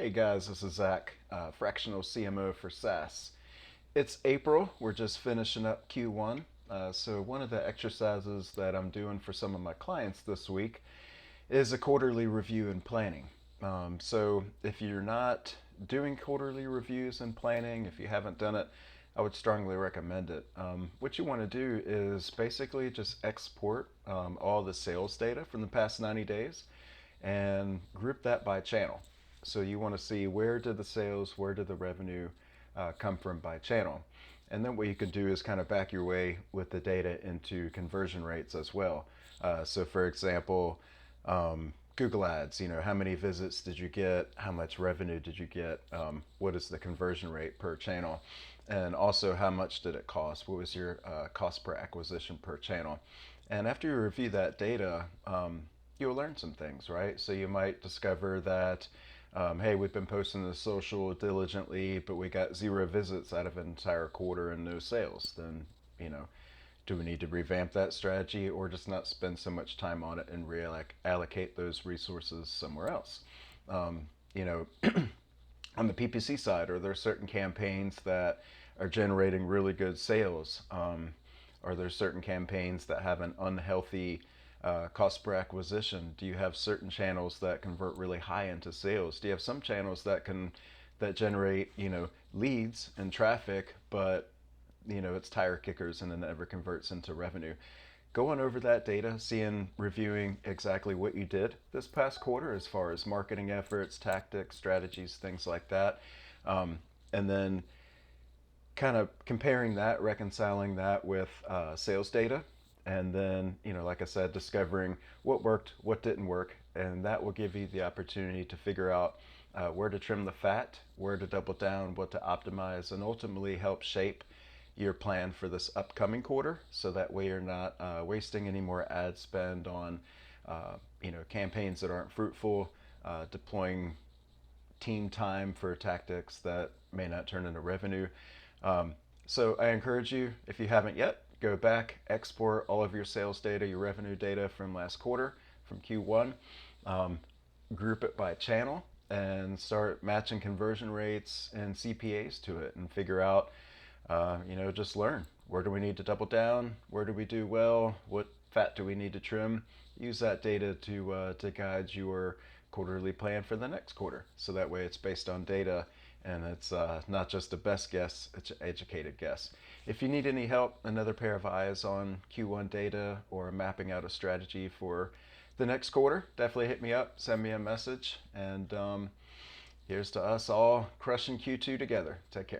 Hey guys, this is Zach, Fractional CMO for SaaS. It's April, we're just finishing up Q1. So one of the exercises that I'm doing for some of my clients this week is a quarterly review and planning. So if you're not doing quarterly reviews and planning, if you haven't done it, I would strongly recommend it. What you want to do is basically just export all the sales data from the past 90 days and group that by channel. So you want to see where did the sales, where did the revenue come from by channel. And then what you can do is kind of back your way with the data into conversion rates as well. So for example, Google Ads, how many visits did you get? How much revenue did you get? What is the conversion rate per channel? And also, how much did it cost? What was your cost per acquisition per channel? And after you review that data, you'll learn some things, right? So you might discover that, hey, we've been posting the social diligently, but we got 0 visits out of an entire quarter and no sales. Then, do we need to revamp that strategy or just not spend so much time on it and reallocate those resources somewhere else? Um, you know, on the PPC side, are there certain campaigns that are generating really good sales? Are there certain campaigns that have an unhealthy cost per acquisition? Do you have certain channels that convert really high into sales? Do you have some channels that generate leads and traffic, but it's tire kickers and it never converts into revenue? Going over that data, reviewing exactly what you did this past quarter as far as marketing efforts, tactics, strategies, things like that. And then kind of comparing that, reconciling that with sales data, and then, like I said, discovering what worked, what didn't work, and that will give you the opportunity to figure out where to trim the fat, where to double down, what to optimize, and ultimately help shape your plan for this upcoming quarter, so that way you're not wasting any more ad spend on campaigns that aren't fruitful, deploying team time for tactics that may not turn into revenue. So I encourage you, if you haven't yet, go back, export all of your sales data, your revenue data from last quarter, from Q1, group it by channel, and start matching conversion rates and CPAs to it, and figure out, just learn. Where do we need to double down? Where do we do well? What fat do we need to trim? Use that data to guide your quarterly plan for the next quarter. So that way it's based on data, and it's not just a best guess, it's an educated guess. If you need any help, another pair of eyes on Q1 data, or mapping out a strategy for the next quarter, definitely hit me up, send me a message, and here's to us all crushing Q2 together. Take care.